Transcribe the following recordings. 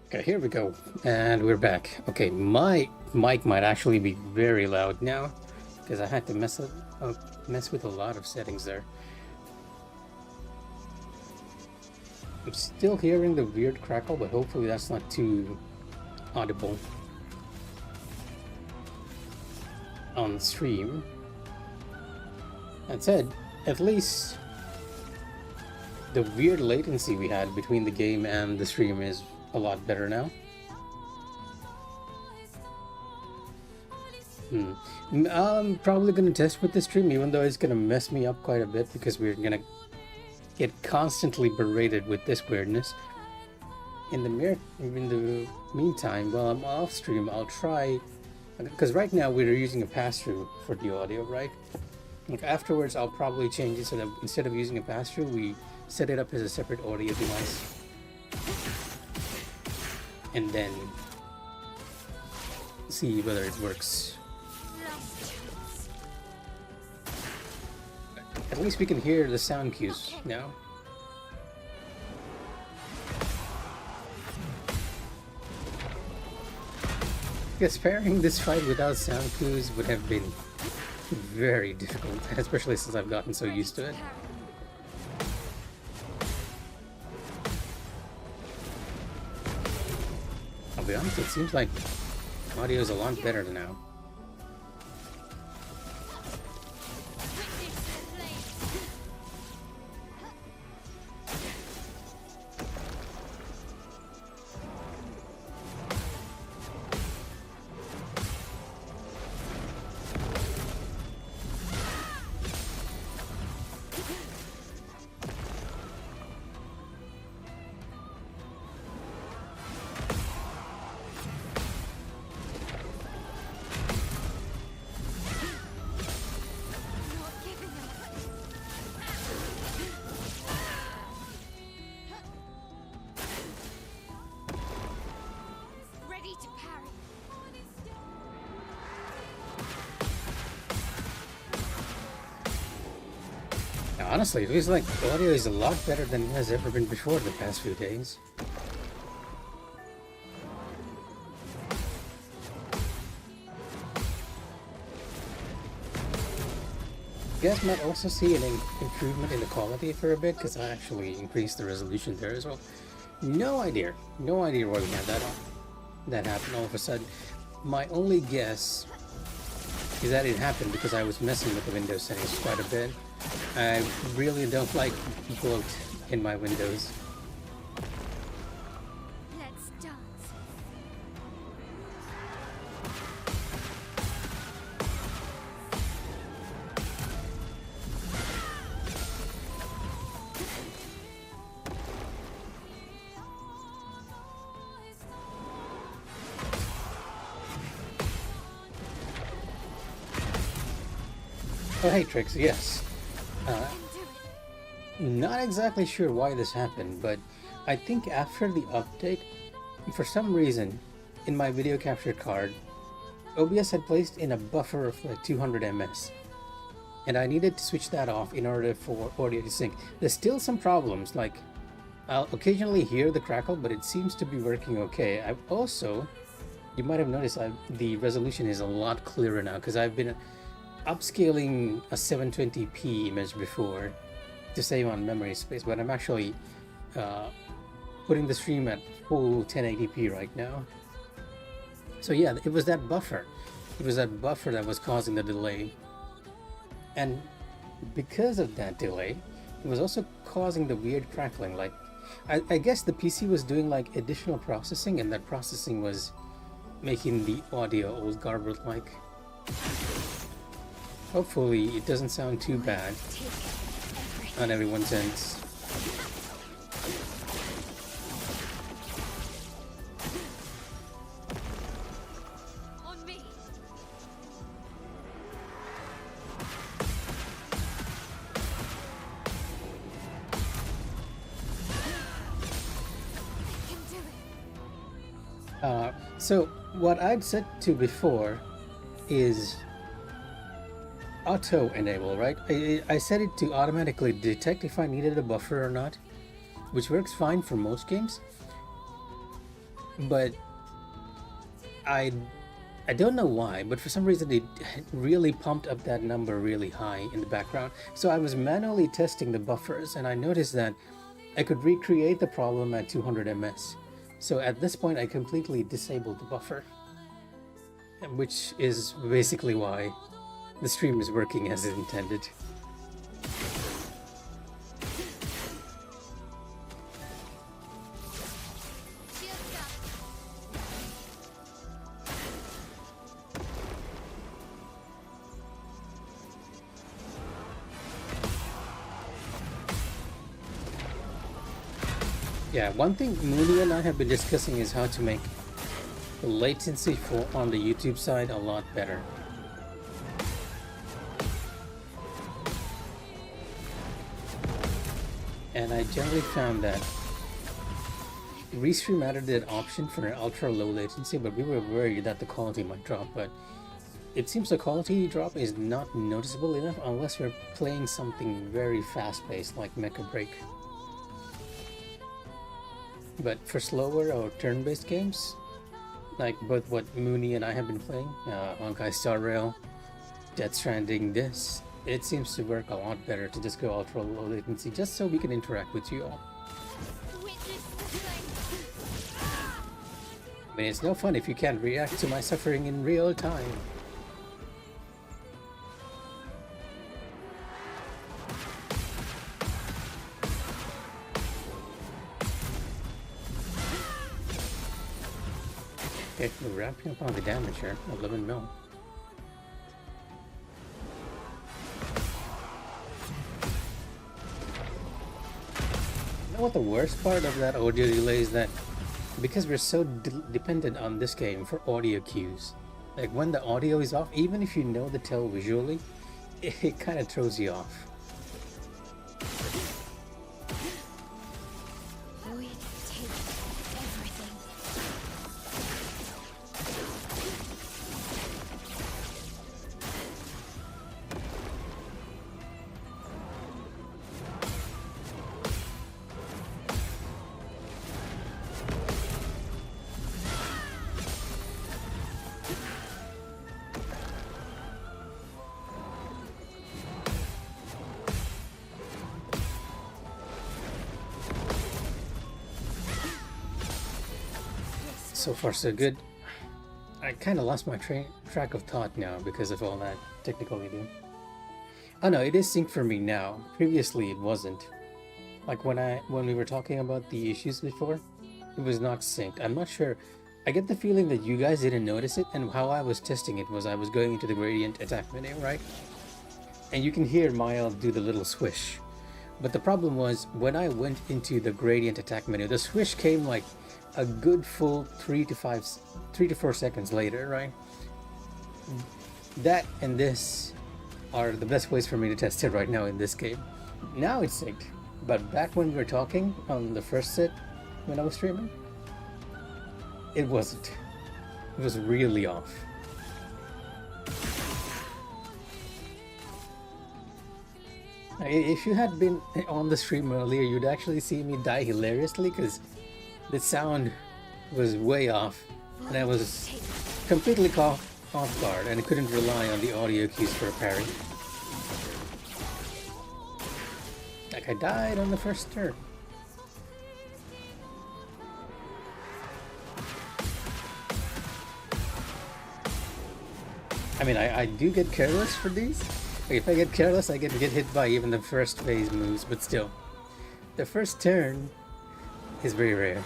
Okay, here we go. And we're back. Okay, my mic might actually be very loud now because I had to mess with a lot of settings there. I'm still hearing the weird crackle, but hopefully that's not too audible on stream. That said, at least the weird latency we had between the game and the stream is a lot better now. I'm probably gonna test with the stream, even though it's gonna mess me up quite a bit because we're gonna get constantly berated with this weirdness. In the meantime, while I'm off stream, I'll try, because right now we're using a pass-through for the audio, right? Like afterwards, I'll probably change it so that instead of using a pass-through, we set it up as a separate audio device, and then see whether it works. At least we can hear the sound cues now. Because pairing this fight without sound cues would have been very difficult, especially since I've gotten so used to it. I'll be honest, it seems like audio is a lot better now. Honestly, it feels like the audio is a lot better than it has ever been before the past few days. You guys might also see an improvement in the quality for a bit, because I actually increased the resolution there as well. No idea why we had that happen all of a sudden. My only guess is that it happened because I was messing with the Windows settings quite a bit. I really don't like bloat in my windows. Let's dance. Oh hey Trix, yes. Not exactly sure why this happened, but I think after the update, for some reason, in my video capture card, OBS had placed in a buffer of like 200 ms, and I needed to switch that off in order for audio to sync. There's still some problems, like I'll occasionally hear the crackle, but it seems to be working okay. I've also, you might have noticed, the resolution is a lot clearer now, because I've been upscaling a 720p image before to save on memory space, but I'm actually putting the stream at full 1080p right now. So yeah, it was that buffer. It was that buffer that was causing the delay. And because of that delay, it was also causing the weird crackling. Like, I guess the PC was doing like additional processing, and that processing was making the audio all garbled like. Hopefully it doesn't sound too bad on everyone's ends. On me. I can do it. So what I'd said to before is auto enable, right? I set it to automatically detect if I needed a buffer or not, which works fine for most games. but I I don't know why, but for some reason it really pumped up that number really high in the background. So I was manually testing the buffers and I noticed that I could recreate the problem at 200 ms. So at this point I completely disabled the buffer, which is basically why the stream is working as intended. Yeah, one thing Mooney and I have been discussing is how to make the latency for on the YouTube side a lot better. And I generally found that Restream added that option for an ultra low latency, but we were worried that the quality might drop, but it seems the quality drop is not noticeable enough unless you're playing something very fast-paced like Mecha Break. But for slower or turn-based games, like both what Mooney and I have been playing, Honkai Star Rail, Death Stranding, this, it seems to work a lot better to just go ultra low latency just so we can interact with you all. I mean, it's no fun if you can't react to my suffering in real time. Okay, we're wrapping up on the damage here, 11 mil. You know what the worst part of that audio delay is? That because we're so dependent on this game for audio cues, like when the audio is off, even if you know the tell visually, it kind of throws you off. So far so good. I kind of lost my track of thought now because of all that technical reading. Oh no, it is synced for me now. Previously it wasn't. Like when we were talking about the issues before, it was not synced. I'm not sure. I get the feeling that you guys didn't notice it, and how I was testing it was I was going into the gradient attack menu, right? And you can hear Mile do the little swish. But the problem was when I went into the gradient attack menu, the swish came like a good full 3 to 4 seconds later, right? That and this are the best ways for me to test it right now in this game. Now it's synced, but back when we were talking on the first set when I was streaming, it wasn't. It was really off. If you had been on the stream earlier, you'd actually see me die hilariously because the sound was way off and I was completely caught off guard and I couldn't rely on the audio cues for a parry. Like I died on the first turn. I mean, I do get careless for these. Like if I get careless, I get hit by even the first phase moves, but still. The first turn is very rare.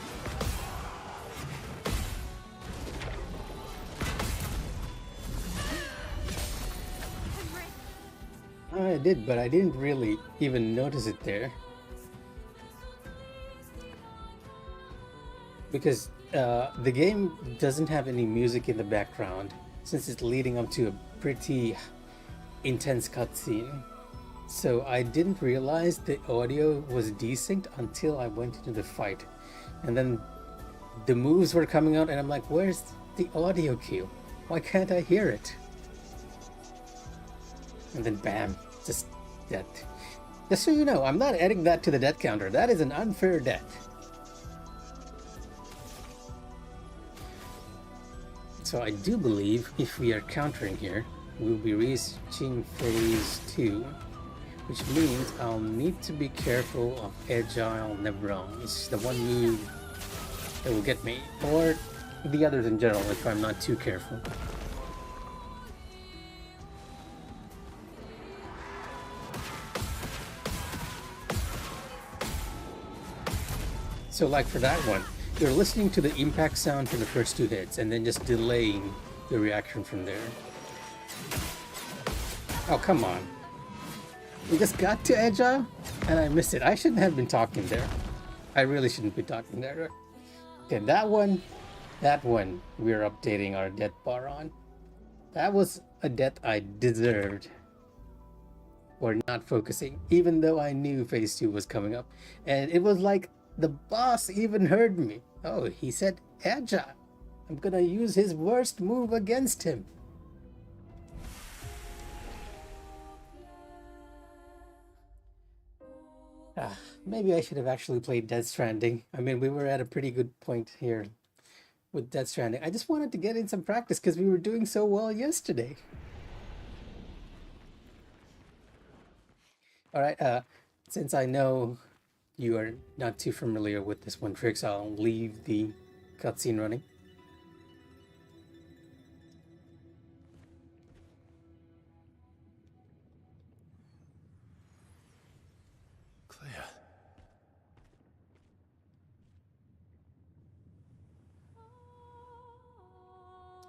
I did, but I didn't really even notice it there. Because the game doesn't have any music in the background, since it's leading up to a pretty intense cutscene. So I didn't realize the audio was desynced until I went into the fight. And then the moves were coming out and I'm like, where's the audio cue? Why can't I hear it? And then bam, just death. Just so you know, I'm not adding that to the death counter. That is an unfair death. So I do believe if we are countering here, we'll be reaching phase 2, which means I'll need to be careful of Agile Nebron. It's the one move that will get me, or the others in general if I'm not too careful. So like for that one, you're listening to the impact sound for the first 2 hits and then just delaying the reaction from there. Oh, come on. We just got to Agile and I missed it. I shouldn't have been talking there. I really shouldn't be talking there. Okay, that one, we're updating our death bar on. That was a death I deserved for not focusing, even though I knew phase 2 was coming up. And it was like the boss even heard me. Oh, he said Agile. I'm gonna use his worst move against him. Maybe I should have actually played Death Stranding. I mean, we were at a pretty good point here with Death Stranding. I just wanted to get in some practice because we were doing so well yesterday. Alright, since I know you are not too familiar with this one, Trix, I'll leave the cutscene running. Clea.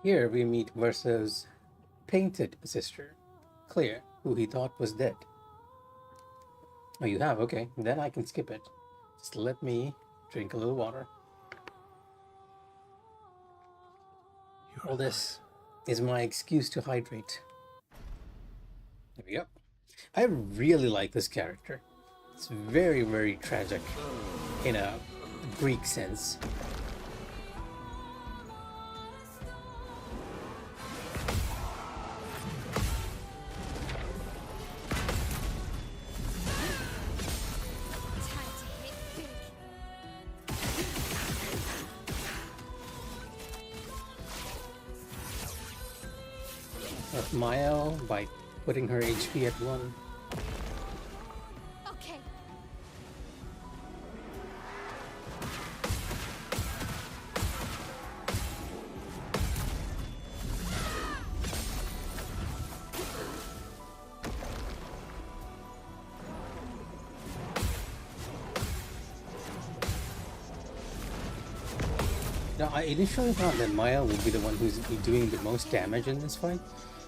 Here we meet Verso's painted sister, Clea, who he thought was dead. Oh, you have? Okay, then I can skip it. Just let me drink a little water. All this is my excuse to hydrate. There we go. I really like this character. It's very, very tragic in a Greek sense. Mile by putting her HP at 1. Okay. Now, I initially thought that Maya would be the one who's doing the most damage in this fight,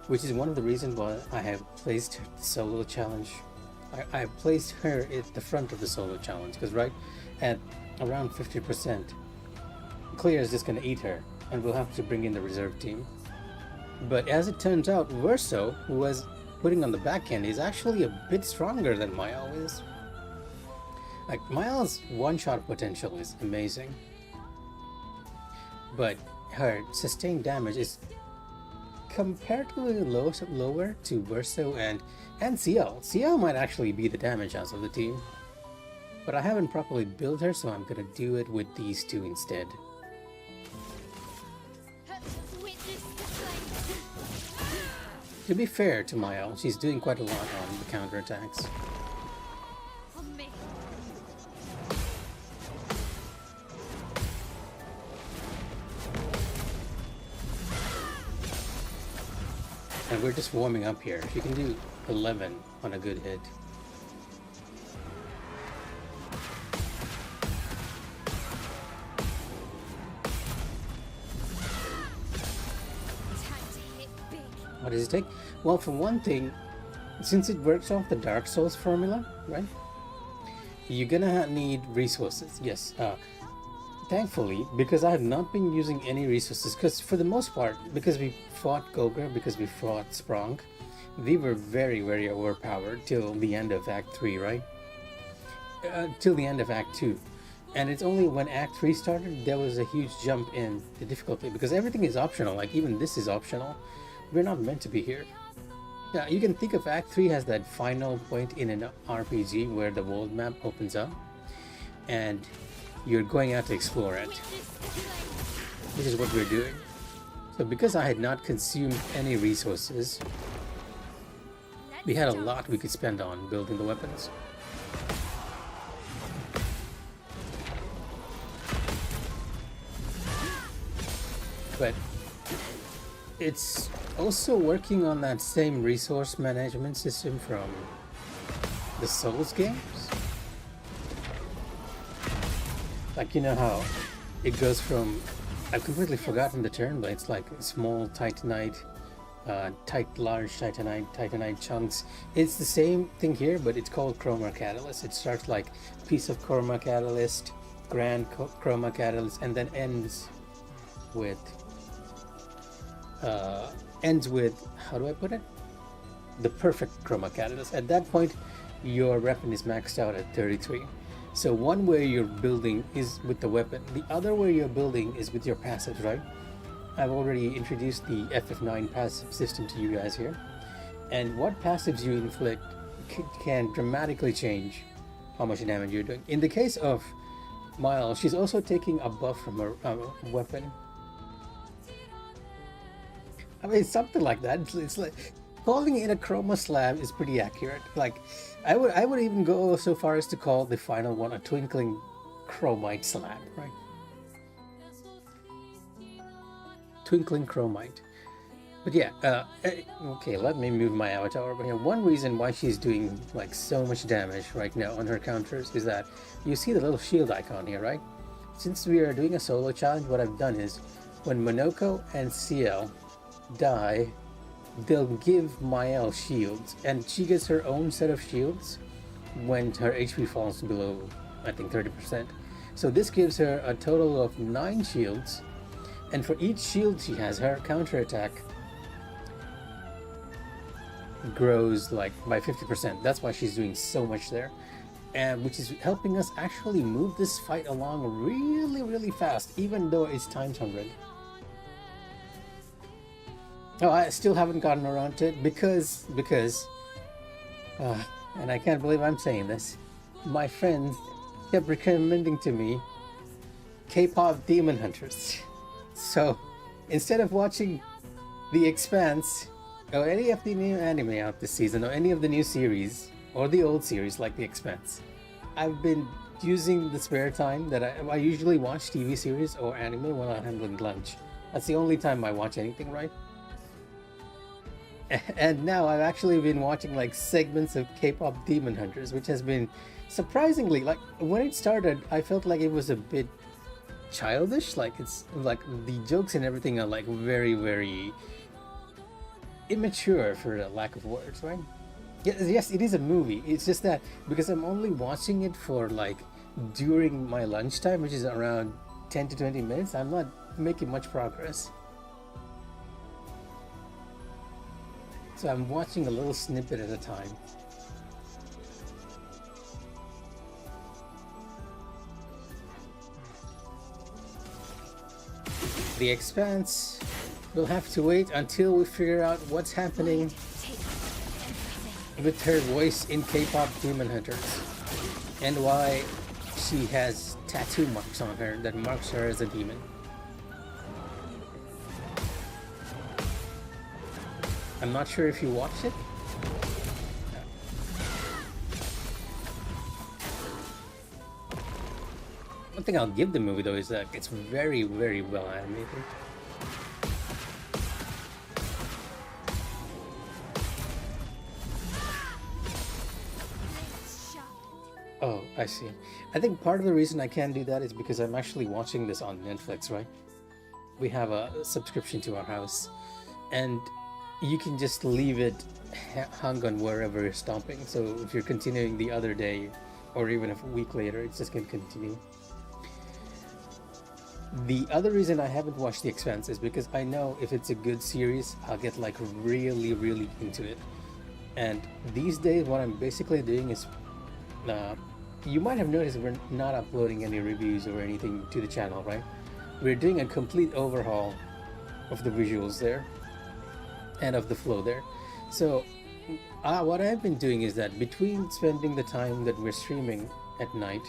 which is one of the reasons why I have placed the solo challenge. I placed her at the front of the solo challenge, because right at around 50%, Clea is just going to eat her, and we'll have to bring in the reserve team. But as it turns out, Verso, who was putting on the back end, is actually a bit stronger than Maya is. Like, Maya's one-shot potential is amazing, but her sustained damage is comparatively lower to Verso and CL. CL might actually be the damage house of the team, but I haven't properly built her, so I'm gonna do it with these two instead. To be fair to Mael, she's doing quite a lot on the counterattacks. On me. And we're just warming up here. She can do 11 on a good hit. What does it take? Well, for one thing, since it works off the Dark Souls formula, right? You're gonna need resources. Yes. Thankfully, because I have not been using any resources, because for the most part, because we fought Gogre, because we fought Sprung, we were very, very overpowered till the end of Act 3, right? Till the end of Act 2. And it's only when Act 3 started, there was a huge jump in the difficulty, because everything is optional, like even this is optional. We're not meant to be here. Yeah, you can think of Act 3 as that final point in an RPG where the world map opens up, and you're going out to explore it. This is what we're doing. So because I had not consumed any resources, we had a lot we could spend on building the weapons. But it's also working on that same resource management system from the Souls games. Like, you know how it goes from, I've completely forgotten the term, but it's like small titanite, large titanite chunks. It's the same thing here, but it's called chroma catalyst. It starts like piece of chroma catalyst, grand chroma catalyst, and then ends with how do I put it? The perfect chroma catalyst. At that point, your weapon is maxed out at 33. So one way you're building is with the weapon. The other way you're building is with your passives, right? I've already introduced the FF9 passive system to you guys here. And what passives you inflict can dramatically change how much damage you're doing. In the case of Mile, she's also taking a buff from her weapon. I mean, something like that. It's like calling it a chroma slab is pretty accurate. Like, I would even go so far as to call the final one a twinkling chromite slab, right? Twinkling chromite. But yeah, okay, let me move my avatar over here. One reason why she's doing like so much damage right now on her counters is that you see the little shield icon here, right? Since we are doing a solo challenge, what I've done is when Monoko and CL die, they'll give Mael shields, and she gets her own set of shields when her HP falls below, I think, 30%. So this gives her a total of 9 shields, and for each shield she has, her counterattack grows like by 50%. That's why she's doing so much there, and which is helping us actually move this fight along really fast, even though it's times 100. Oh, I still haven't gotten around to it because and I can't believe I'm saying this, my friends kept recommending to me K-pop Demon Hunters. So instead of watching The Expanse or any of the new anime out this season, or any of the new series or the old series like The Expanse, I've been using the spare time that I usually watch TV series or anime while I'm handling lunch. That's the only time I watch anything, right? And now I've actually been watching like segments of K-pop Demon Hunters, which has been surprisingly, like when it started, I felt like it was a bit childish. Like it's like the jokes and everything are like very immature, for the lack of words, right? Yes, it is a movie. It's just that because I'm only watching it for like during my lunchtime, which is around 10 to 20 minutes, I'm not making much progress. So I'm watching a little snippet at a time. The Expanse will have to wait until we figure out what's happening with her voice in K-pop Demon Hunters, and why she has tattoo marks on her that marks her as a demon. I'm not sure if you watched it. No. One thing I'll give the movie though is that it's very well animated. Oh, I see. I think part of the reason I can't do that is because I'm actually watching this on Netflix, right? We have a subscription to our house, and you can just leave it hung on wherever you're stopping. So if you're continuing the other day, or even a week later, it's just going to continue. The other reason I haven't watched The Expanse is because I know if it's a good series, I'll get like really into it. And these days, what I'm basically doing is, you might have noticed we're not uploading any reviews or anything to the channel, right? We're doing a complete overhaul of the visuals there and of the flow there. So what I've been doing is that between spending the time that we're streaming at night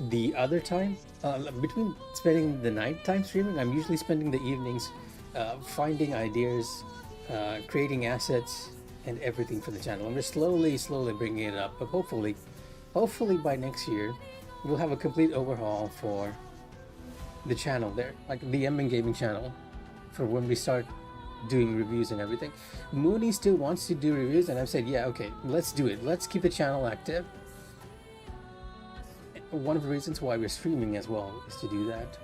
the other time, between spending the nighttime streaming, I'm usually spending the evenings finding ideas, creating assets, and everything for the channel. I'm just slowly bringing it up. But hopefully by next year, we'll have a complete overhaul for the channel there, like the MN Gaming channel, for when we start doing reviews and everything. Mooney still wants to do reviews, and I've said, yeah, okay, let's do it. Let's keep the channel active. One of the reasons why we're streaming as well is to do that.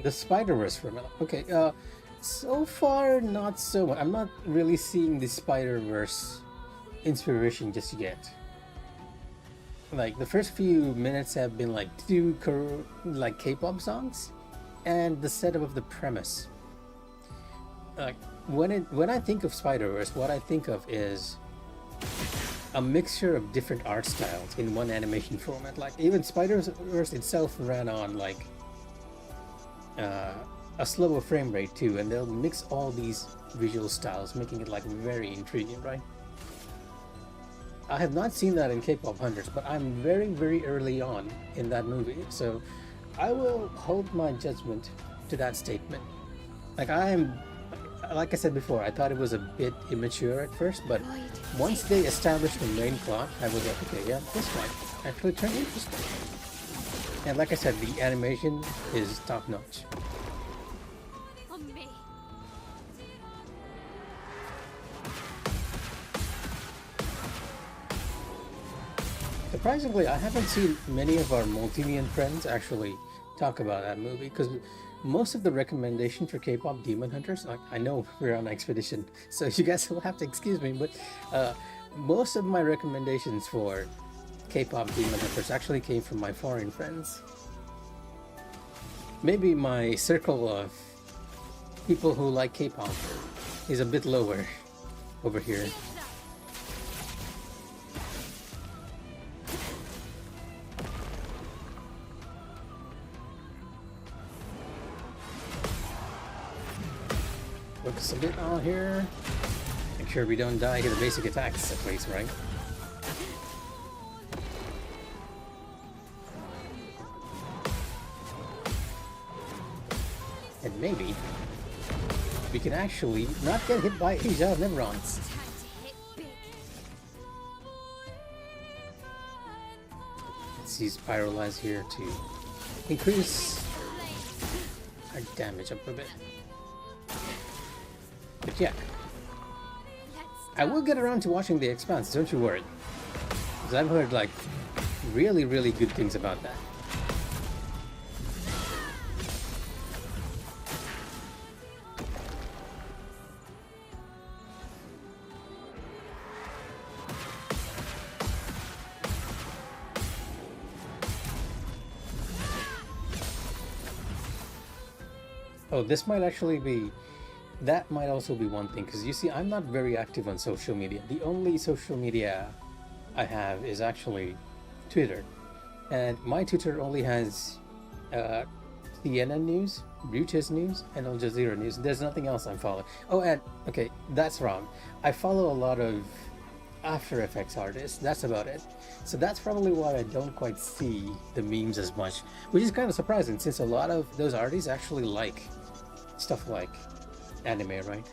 The Spider-Verse formula. Okay, so far not so much. I'm not really seeing the Spider-Verse inspiration just yet. Like the first few minutes have been like two like K-pop songs and the setup of the premise. Like when I think of Spider-Verse, what I think of is a mixture of different art styles in one animation format. Like even Spider-Verse itself ran on like a slower frame rate too, and they'll mix all these visual styles, making it like very intriguing, right? I have not seen that in K-pop Hunters, but I'm very early on in that movie, so I will hold my judgment to that statement. Like I said before, I thought it was a bit immature at first, but once they established the main plot, I was like, okay, yeah, this might actually turn interesting. And like I said, the animation is top notch. On me. Surprisingly, I haven't seen many of our Multinian friends actually talk about that movie, because most of the recommendation for K-pop Demon Hunters, like I know we're on expedition, so you guys will have to excuse me, but most of my recommendations for K-pop Demon Hunters actually came from my foreign friends. Maybe my circle of people who like K-pop is a bit lower over here. Focus a bit on here. Make sure we don't die to the basic attacks at least, right? And maybe we can actually not get hit by Asia Nevrons. Time to hit big. Let's use Pyrolyze here to increase our damage up a bit. But yeah, I will get around to watching The Expanse, don't you worry. Because I've heard like really good things about that. Oh, this might actually be... That might also be one thing, because you see, I'm not very active on social media. The only social media I have is actually Twitter. And my Twitter only has CNN News, Reuters News, and Al Jazeera News. There's nothing else I'm following. Oh, and, okay, that's wrong. I follow a lot of After Effects artists. That's about it. So that's probably why I don't quite see the memes as much, which is kind of surprising, since a lot of those artists actually like stuff like anime, right?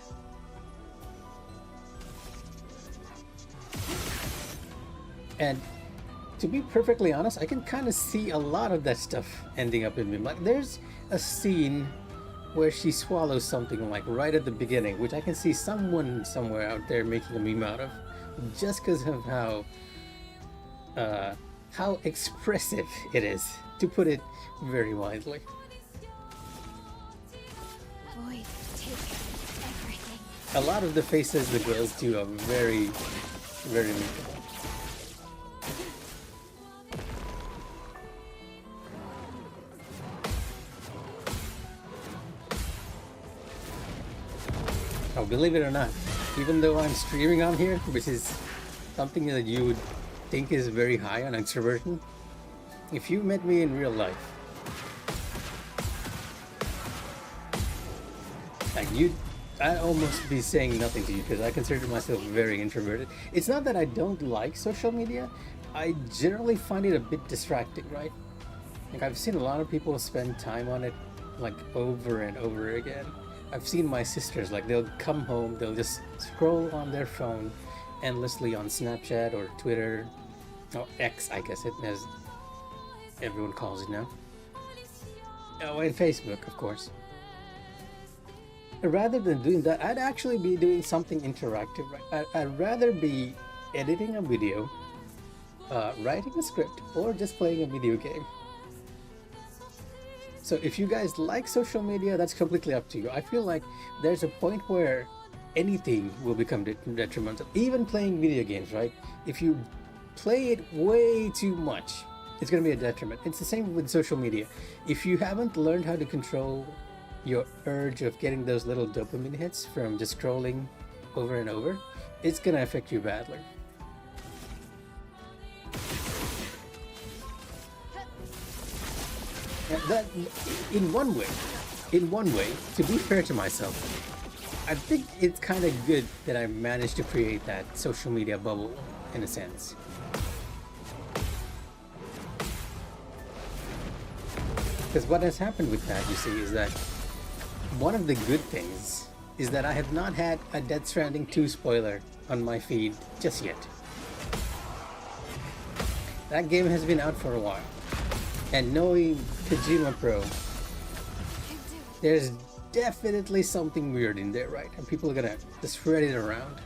And to be perfectly honest, I can kind of see a lot of that stuff ending up in meme. Like there's a scene where she swallows something like right at the beginning, which I can see someone somewhere out there making a meme out of, just because of how expressive it is, to put it very widely. Void, take everything. A lot of the faces the girls do are very memeable. Oh, believe it or not, even though I'm streaming on here, which is something that you would think is very high on extroversion, if you met me in real life, like I'd almost be saying nothing to you because I consider myself very introverted. It's not that I don't like social media. I generally find it a bit distracting, right? Like I've seen a lot of people spend time on it like over and over again. I've seen my sisters like they'll come home, they'll just scroll on their phone endlessly on Snapchat or Twitter or X, I guess it as everyone calls it now. Oh, and Facebook, of course. Rather than doing that, I'd actually be doing something interactive. Right? I'd rather be editing a video, writing a script, or just playing a video game. So if you guys like social media, that's completely up to you. I feel like there's a point where anything will become detrimental. Even playing video games, right? If you play it way too much, it's going to be a detriment. It's the same with social media. If you haven't learned how to control your urge of getting those little dopamine hits from just scrolling over and over, it's going to affect you badly. That in one way, to be fair to myself, I think it's kind of good that I managed to create that social media bubble in a sense. Because what has happened with that, you see, is that one of the good things is that I have not had a Death Stranding 2 spoiler on my feed just yet. That game has been out for a while. And knowing Kojima Pro, there's definitely something weird in there, right? And people are gonna just spread it around.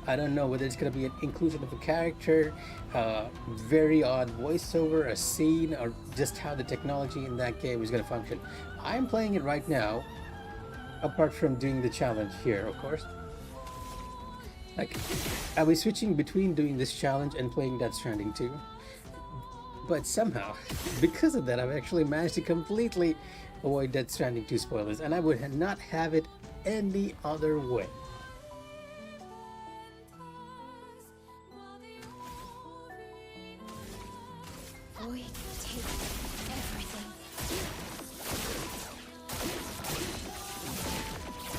I don't know whether it's gonna be an inclusion of a character, very odd voiceover, a scene, or just how the technology in that game is gonna function. I'm playing it right now, apart from doing the challenge here, of course. Like, I'll be switching between doing this challenge and playing Death Stranding 2. But somehow, because of that, I've actually managed to completely avoid Death Stranding 2 spoilers, and I would not have it any other way. Void take everything.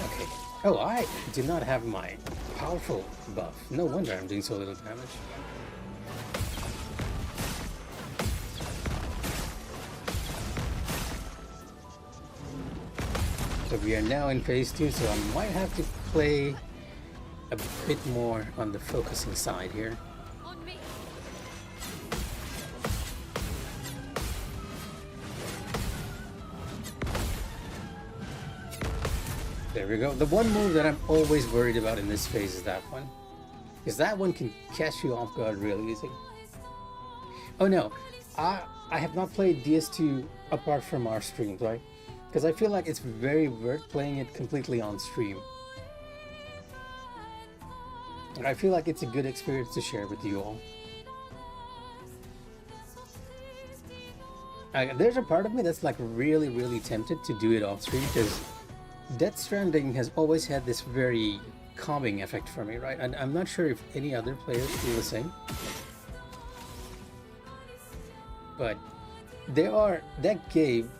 Okay. Oh, I do not have my powerful buff. No wonder I'm doing so little damage. So we are now in phase 2, so I might have to play a bit more on the focusing side here. On me. There we go. The one move that I'm always worried about in this phase is that one. Because that one can catch you off guard really easy. Oh no, I have not played DS2 apart from our streams, right? Because I feel like it's very worth playing it completely on stream. And I feel like it's a good experience to share with you all. There's a part of me that's like really tempted to do it off stream because Death Stranding has always had this very calming effect for me, right? And I'm not sure if any other players feel the same. But that game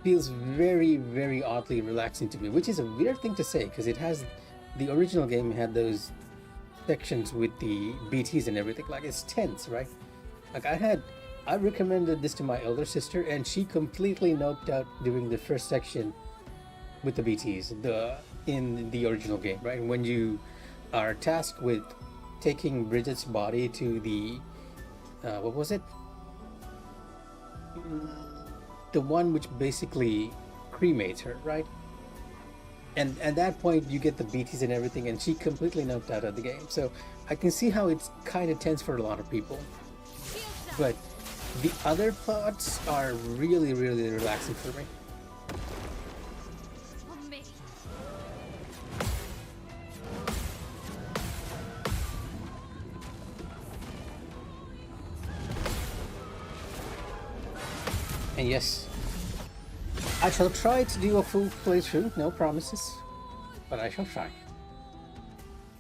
feels very oddly relaxing to me, which is a weird thing to say because the original game had those sections with the BTs and everything, like it's tense, right? Like I recommended this to my elder sister and she completely noped out during the first section with the BTs in the original game, right? When you are tasked with taking Bridget's body to the what was it? The one which basically cremates her, right? And at that point you get the BTs and everything, and she completely knocked out of the game. So I can see how it's kind of tense for a lot of people. But the other plots are really relaxing for me. On me. And yes, I shall try to do a full playthrough, no promises, but I shall try.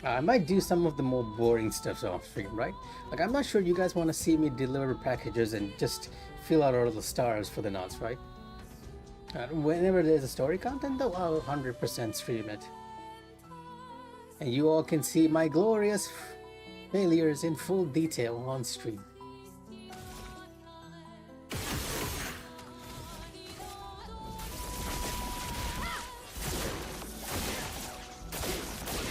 I might do some of the more boring stuff off stream, right? Like, I'm not sure you guys want to see me deliver packages and just fill out all the stars for the nods, right? Whenever there's a story content though, I'll 100% stream it. and you all can see my glorious failures in full detail on stream.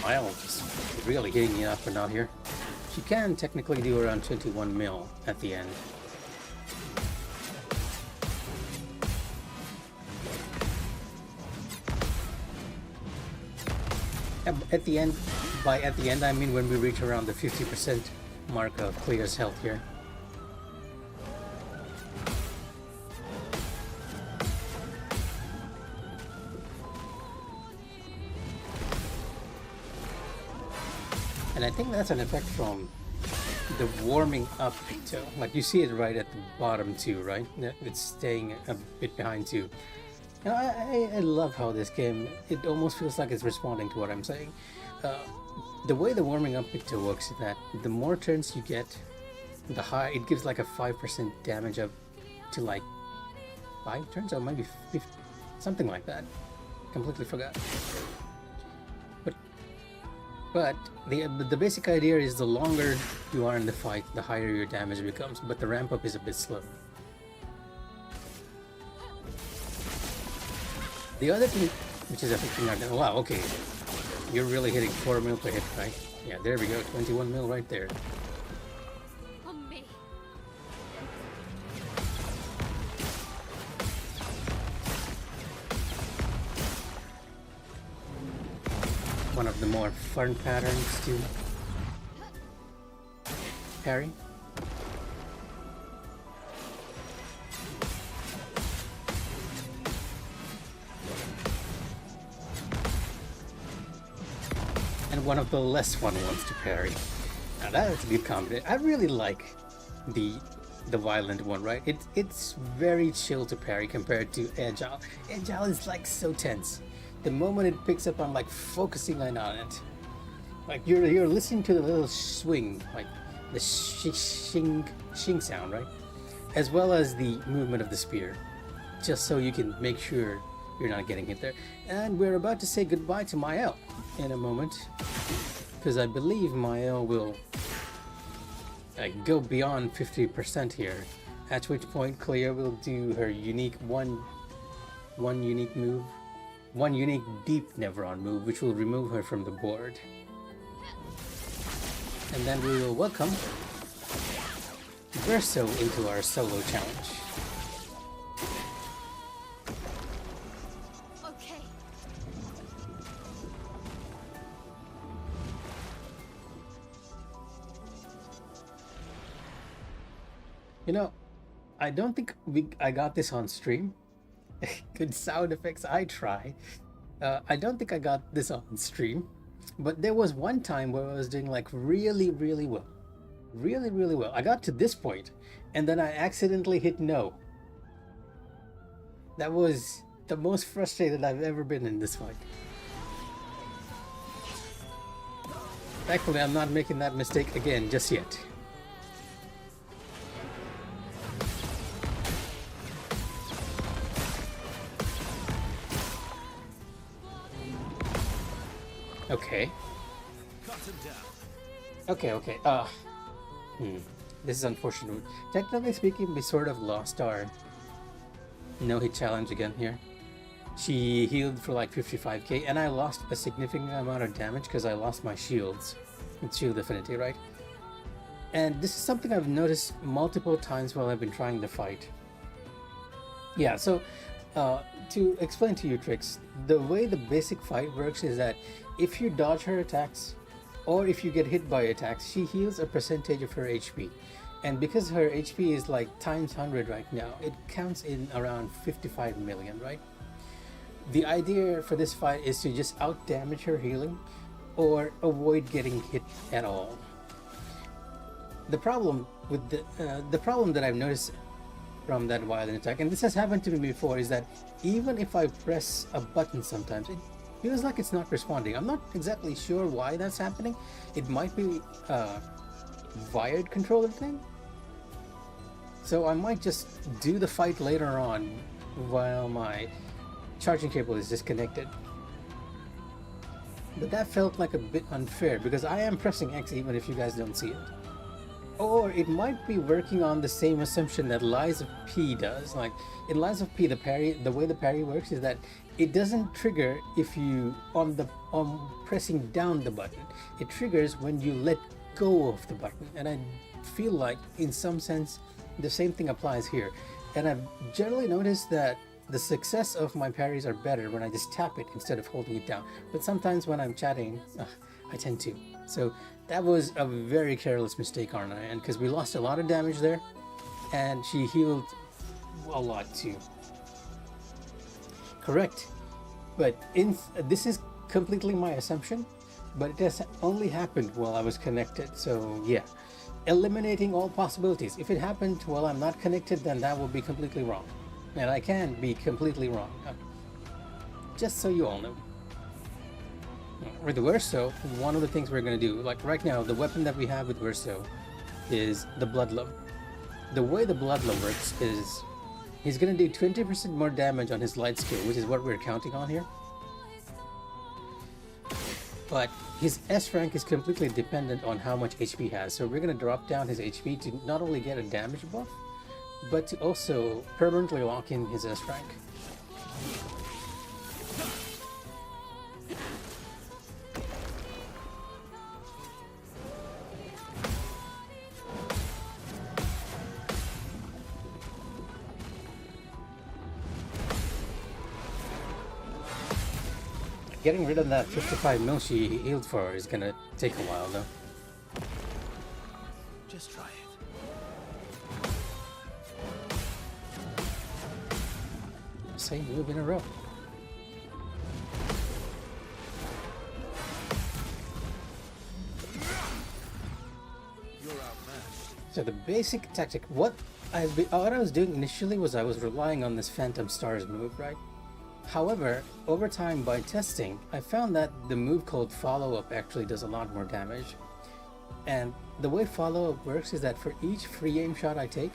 Mile just really hitting me up and out here. She can technically do around 21 mil at the end. At the end, by at the end I mean when we reach around the 50% mark of Clea's health here. And I think that's an effect from the warming up picto. Like you see it right at the bottom too, right? It's staying a bit behind too. And I love how this game, it almost feels like it's responding to what I'm saying. The way the warming up picto works is that the more turns you get, the higher, it gives like a 5% damage up to like 5 turns or maybe 50, something like that. Completely forgot. But the basic idea is the longer you are in the fight, the higher your damage becomes, but the ramp up is a bit slow. The other thing which is affecting our damage, wow, okay, you're really hitting 4 mil per hit, right? Yeah, there we go, 21 mil right there. On me. One of the more fun patterns to parry. And one of the less fun ones to parry. Now that's a good combination. I really like the violent one, right? It's very chill to parry compared to Agile. Agile is like so tense. The moment it picks up, I'm like focusing in on it. Like you're listening to the little swing, like the shing sound, right? As well as the movement of the spear, just so you can make sure you're not getting hit there. And we're about to say goodbye to Mael in a moment, because I believe Mael will go beyond 50% here. At which point Clea will do her unique one unique move. One unique deep Nevron move, which will remove her from the board. And then we will welcome Verso into our solo challenge. Okay. You know, I don't think I got this on stream. Good sound effects, I try. I don't think I got this on stream, but there was one time where I was doing like really well. Really well. I got to this point, and then I accidentally hit no. That was the most frustrated I've ever been in this fight. Thankfully, I'm not making that mistake again just yet. Okay. Okay. This is unfortunate. Technically speaking, we sort of lost our no-hit challenge again here. She healed for like 55k, and I lost a significant amount of damage because I lost my shields. It's shield affinity, right? And this is something I've noticed multiple times while I've been trying to fight. Yeah, so to explain to you, Trix, the way the basic fight works is that if you dodge her attacks, or if you get hit by attacks, she heals a percentage of her HP. And because her HP is like times 100 right now, it counts in around 55 million, right? The idea for this fight is to just out damage her healing, or avoid getting hit at all. The problem with the problem that I've noticed from that violent attack, and this has happened to me before, is that even if I press a button sometimes, it feels like it's not responding. I'm not exactly sure why that's happening. It might be a wired controller thing. So I might just do the fight later on while my charging cable is disconnected. But that felt like a bit unfair because I am pressing X even if you guys don't see it. Or it might be working on the same assumption that Lies of P does. Like in Lies of P, the way the parry works is that it doesn't trigger if you on pressing down the button. It triggers when you let go of the button. And I feel like in some sense the same thing applies here. And I've generally noticed that the success of my parries are better when I just tap it instead of holding it down. But sometimes when I'm chatting, I tend to. So that was a very careless mistake on our end because we lost a lot of damage there, and she healed a lot too. Correct, but this is completely my assumption, but it has only happened while I was connected. So yeah, eliminating all possibilities. If it happened while I'm not connected, then that will be completely wrong. And I can be completely wrong. Just so you all know. With the Verso, one of the things we're going to do, like right now, the weapon that we have with Verso is the Bloodlum. The way the Bloodlum works is he's going to do 20% more damage on his light skill, which is what we're counting on here. But his S rank is completely dependent on how much HP he has. So we're going to drop down his HP to not only get a damage buff, but to also permanently lock in his S rank. Getting rid of that 55 mil she healed for is gonna take a while though. Just try it. Same move in a row. You're outmatched. So the basic tactic, what I was doing initially was I was relying on this Phantom Stars move, right? However, over time by testing, I found that the move called Follow Up actually does a lot more damage. And the way Follow Up works is that for each free aim shot I take,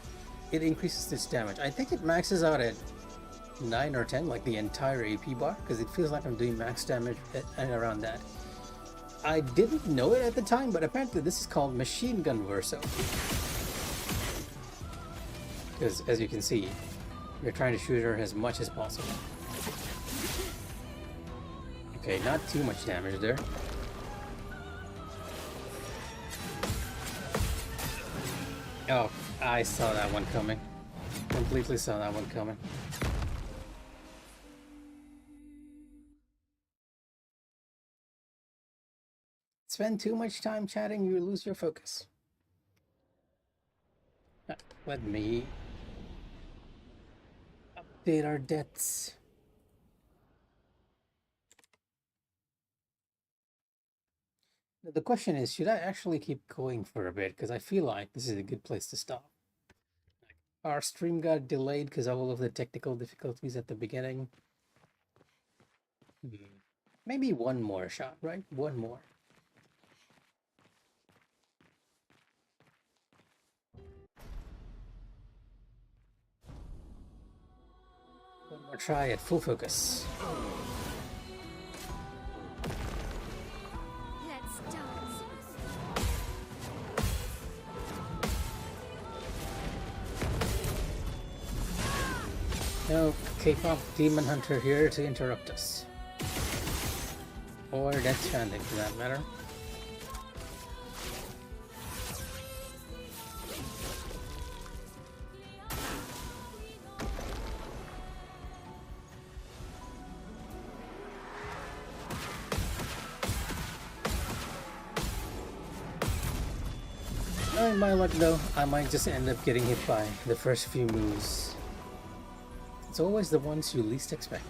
it increases its damage. I think it maxes out at 9 or 10, like the entire AP bar, because it feels like I'm doing max damage and around that. I didn't know it at the time, but apparently this is called Machine Gun Verso. Because as you can see, we're trying to shoot her as much as possible. Okay, not too much damage there. Oh, I saw that one coming. Completely saw that one coming. Spend too much time chatting, you lose your focus. Let me update our debts. The question is, should I actually keep going for a bit? Because I feel like this is a good place to stop. Our stream got delayed because of all of the technical difficulties at the beginning. Maybe one more shot, right? One more. One more try at full focus. Let's dance. No K-pop Demon Hunter here to interrupt us. Or Death Stranding for that matter. In my luck though, I might just end up getting hit by the first few moves. It's always the ones you least expect.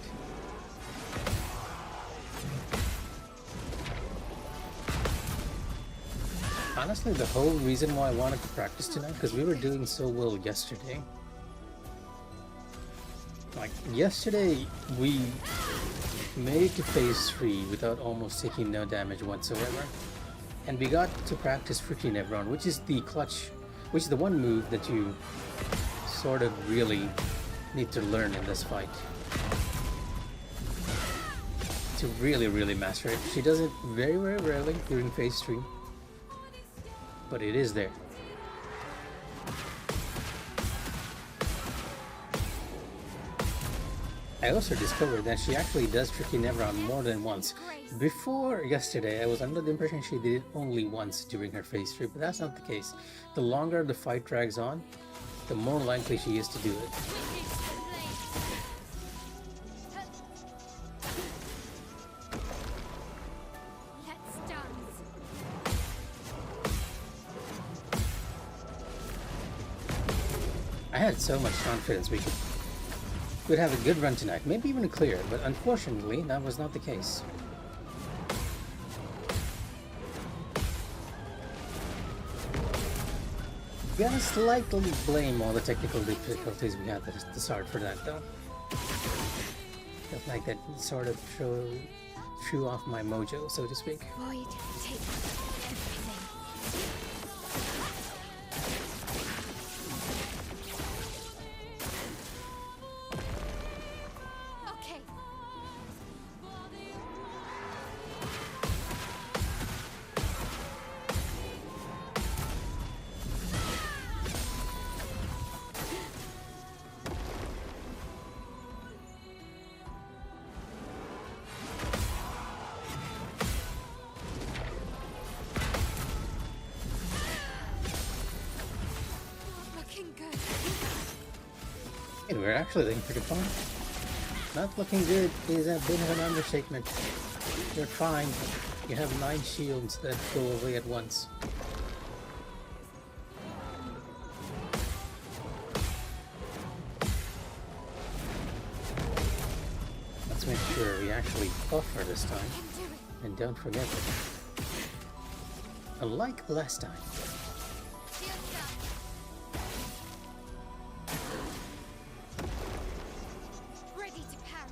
Honestly, the whole reason why I wanted to practice tonight, because we were doing so well yesterday. Like, yesterday we made it to phase 3 without almost taking no damage whatsoever. And we got to practice freaking Evron, which is the clutch, which is the one move that you sort of really need to learn in this fight. to really master it. She does it very rarely during phase 3, but it is there. I also discovered that she actually does Tricky Never on more than once. Before yesterday, I was under the impression she did it only once during her phase 3, but that's not the case. The longer the fight drags on, the more likely she is to do it. Let's dance. I had so much confidence we could have a good run tonight, maybe even a clear, but unfortunately that was not the case. Gotta slightly blame all the technical difficulties we had at the start for that though. Felt like that sort of threw off my mojo, so to speak. Void, take everything. Okay. Looking good. Hey, we're actually looking pretty fine. Not looking good is a bit of an understatement. You're fine. You have 9 shields that go away at once. Let's make sure we actually buffer this time. Can do it. And don't forget it. Unlike last time. Shields up. Ready to parry.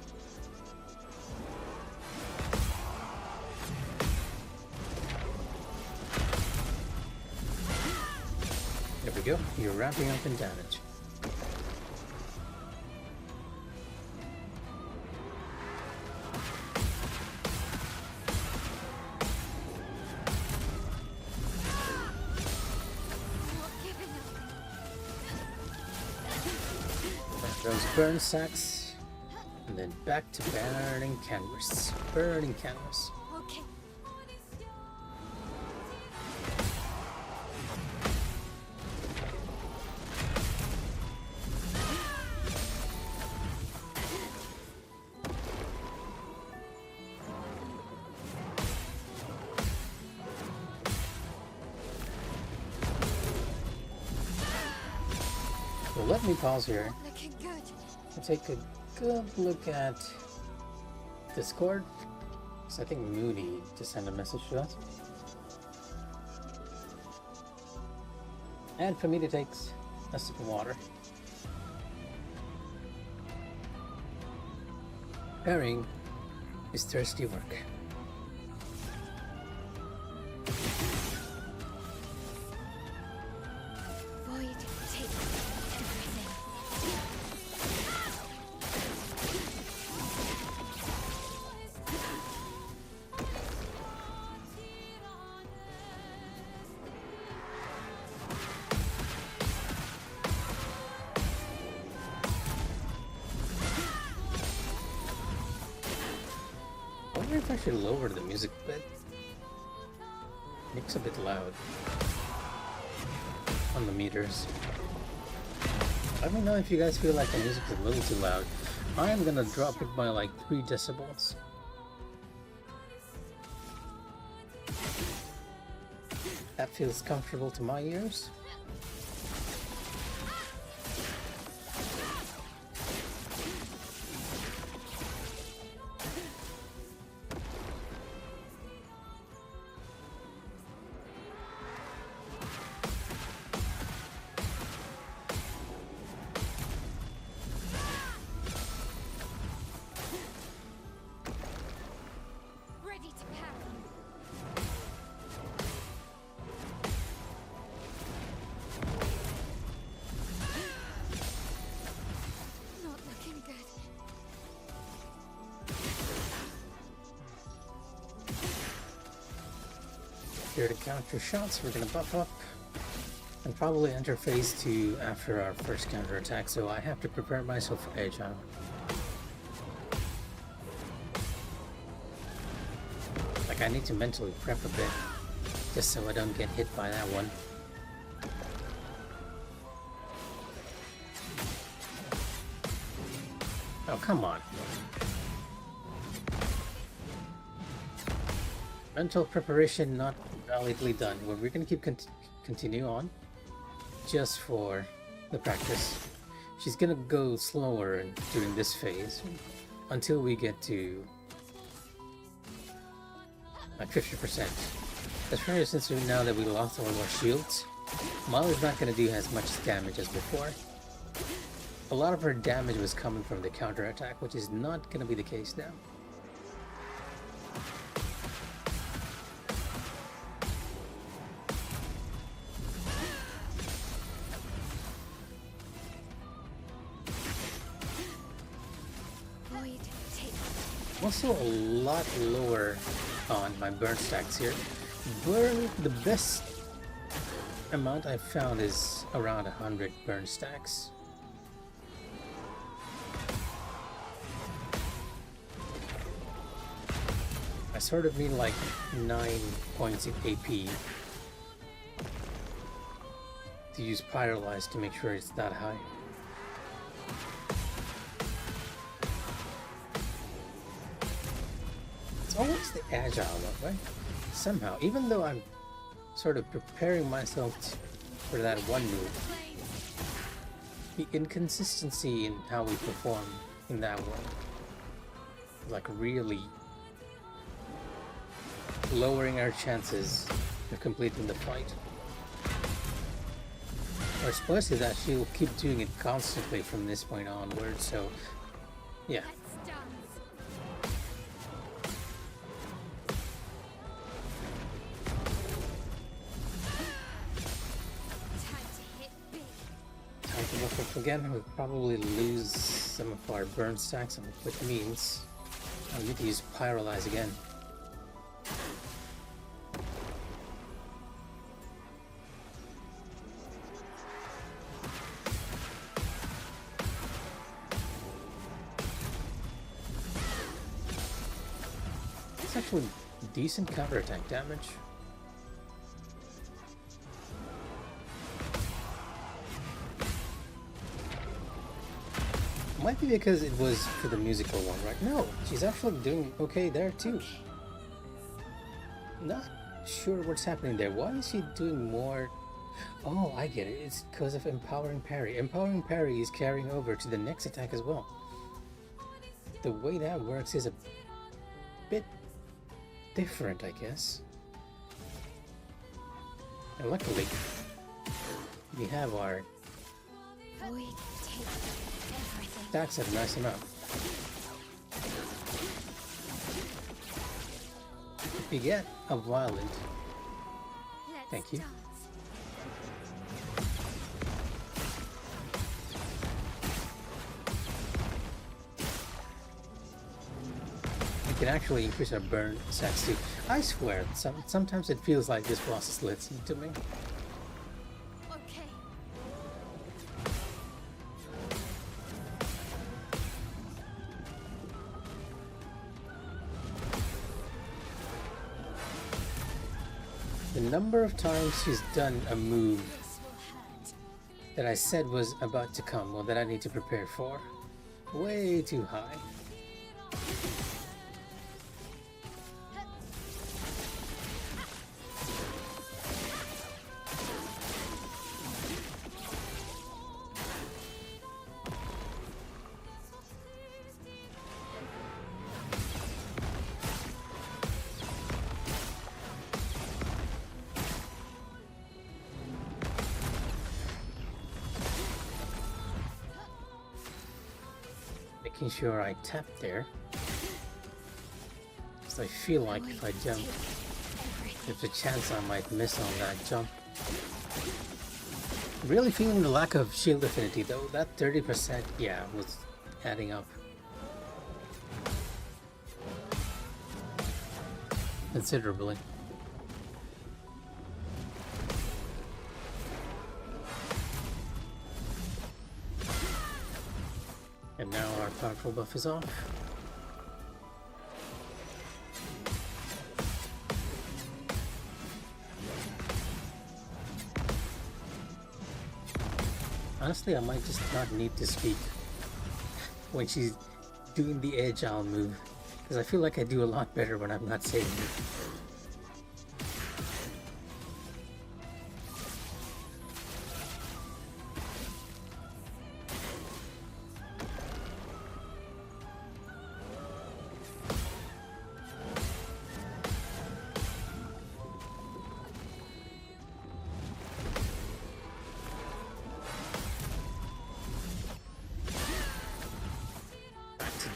There we go. You're ramping up in damage. Not giving up. Those burn sacks, and then back to burning canvas. Burning canvas. Okay. Well, let me pause here Looking good. and take a good look at Discord. So I think Moody just sent a message to us. And for me to take a sip of water. Pairing is thirsty work. Void, take everything. I wonder if I should lower the music a bit. It's a bit loud on the meters. Let me know if you guys feel like the music is a little too loud. I am gonna drop it by like 3 decibels. That feels comfortable to my ears. Ready to parry. After the counter shots, we're gonna buff up and probably enter phase 2 after our first counter attack, so I have to prepare myself for agile. Like, I need to mentally prep a bit, just so I don't get hit by that one. Oh, come on. Mental preparation not validly done. Well, we're gonna keep continue on just for the practice. She's gonna go slower during this phase until we get to like 50%. Especially since now that we lost all our shields, Molly's not gonna do as much damage as before. A lot of her damage was coming from the counter attack, which is not gonna be the case now. Also a lot lower on my burn stacks here. The best amount I've found is around 100 burn stacks. I sort of mean like 9 points in AP to use Pyrolyze to make sure it's that high. It's always the agile one, right? Somehow, even though I'm sort of preparing myself for that one move, the inconsistency in how we perform in that one, like really lowering our chances of completing the fight. Or supposedly that she'll keep doing it constantly from this point onward, so yeah. Time to buff up again. We'll probably lose some of our burn stacks, which means I'll need to use Pyrolyze again. It's actually decent counterattack damage. Might be because it was for the musical one, right? No, she's actually doing okay there too. Not sure what's happening there. Why is she doing more? Oh, I get it. It's because of Empowering Parry. Empowering Parry is carrying over to the next attack as well. The way that works is a bit different, I guess. And luckily, we have our stacks at a nice amount. If you get a violent, thank you. We can actually increase our burn stats too. I swear, sometimes it feels like this boss is listening to me. The number of times she's done a move that I said was about to come, or that I need to prepare for, way too high. Making sure I tap there, because I feel like if I jump, there's a chance I might miss on that jump. Really feeling the lack of shield affinity though. That 30%, yeah, was adding up considerably. powerful buff is off. Honestly, I might just not need to speak when she's doing the agile move, because I feel like I do a lot better when I'm not saying it.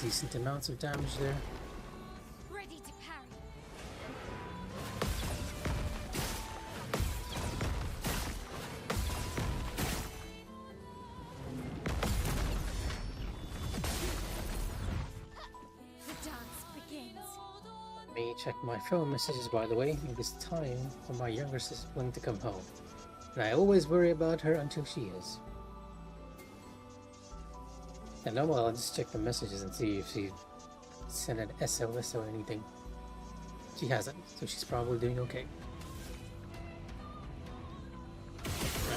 Decent amounts of damage there. Ready to parry. The dance begins. Let me check my phone messages, by the way. It is time for my younger sibling to come home. And I always worry about her until she is. And normally I'll just check the messages and see if she sent an SOS or anything. She hasn't, so she's probably doing okay.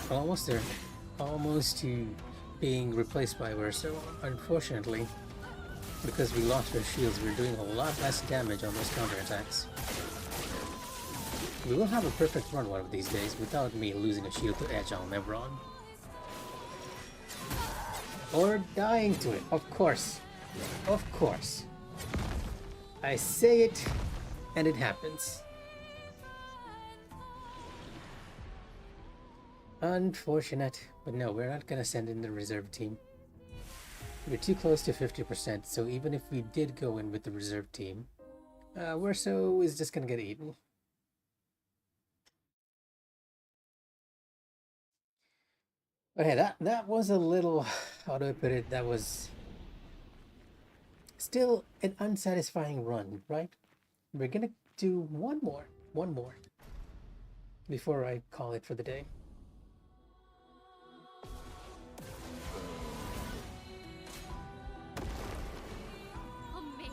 Almost there. Almost to being replaced by her, so unfortunately, because we lost her shields, we're doing a lot less damage on those counterattacks. We will have a perfect run one of these days without me losing a shield to Agile Mevron. Or dying to it, of course. Of course. I say it, and it happens. Unfortunate, but no, we're not gonna send in the reserve team. We're too close to 50%, so even if we did go in with the reserve team, Werso is just gonna get eaten. But hey, that was a little, how do I put it, that was still an unsatisfying run, right? We're gonna do one more before I call it for the day. On me.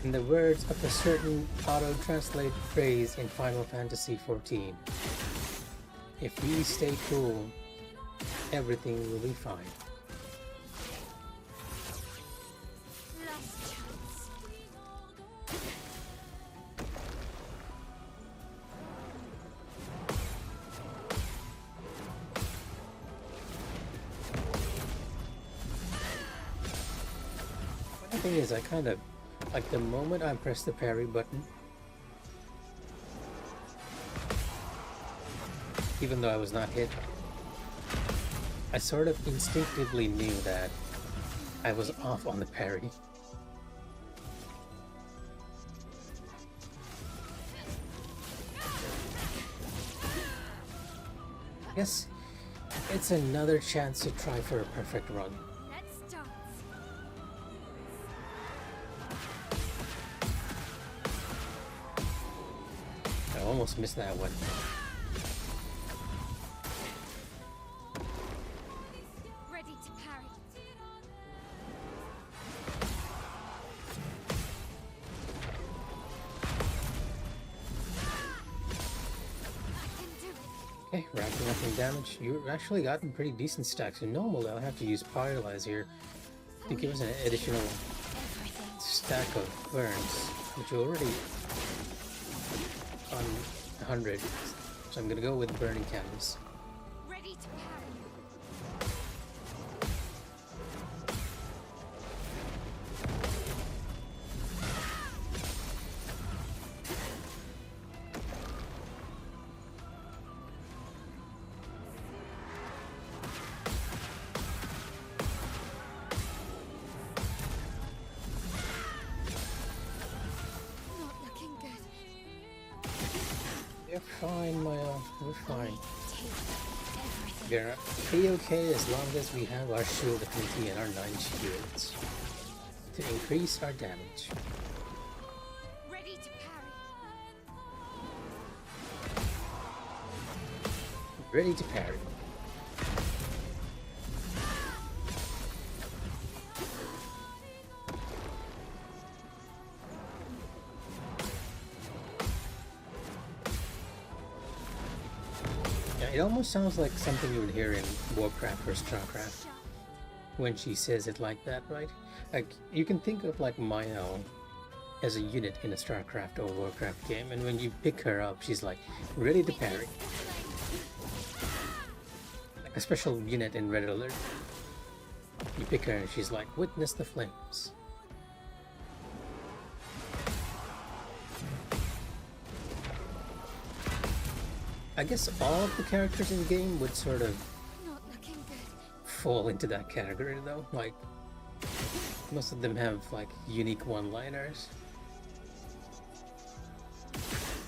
In the words of a certain auto-translate phrase in Final Fantasy XIV, if we stay cool, everything will be fine. Last chance. The thing is, I kind of, like the moment I press the parry button, even though I was not hit, I sort of instinctively knew that I was off on the parry. I guess it's another chance to try for a perfect run. Let's dance. I almost missed that one. Ready to parry. I can do it. Okay, racking up in damage. You've actually gotten pretty decent stacks. And normally I'll have to use Pyrolyze here to give us an additional Everything. stack of burns, which are already on 100. So I'm gonna go with burning candles. Ready to parry. Not looking good. You're fine, Maya. We're fine. Take everything. We're A-okay as long as we have our shield affinity and our 9 shields to increase our damage. Ready to parry. Ready to parry. Yeah, it almost sounds like something you would hear in Warcraft or Starcraft when she says it like that, right? Like, you can think of like Mael as a unit in a Starcraft or Warcraft game, and when you pick her up, she's like ready to parry. Like a special unit in Red Alert. You pick her and she's like, witness the flames. I guess all of the characters in the game would sort of Not looking good. fall into that category though. Like, most of them have like unique one-liners.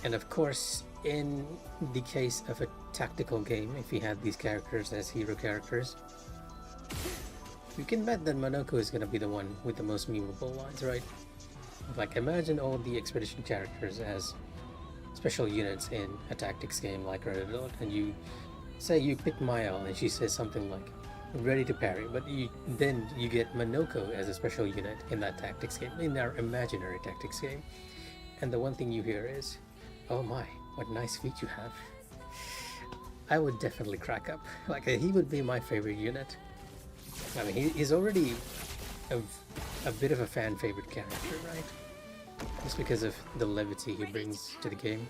And of course, in the case of a tactical game, if you had these characters as hero characters, you can bet that Monoko is gonna be the one with the most memorable lines, right? Like, imagine all the expedition characters as special units in a tactics game like Red Alert, and you say you pick Mael and she says something like ready to parry, but then you get Monoko as a special unit in that tactics game, in our imaginary tactics game, and the one thing you hear is, oh my, what nice feet you have. I would definitely crack up. Like, he would be my favorite unit. I mean, he's already a bit of a fan favorite character, right? Just because of the levity he brings to the game.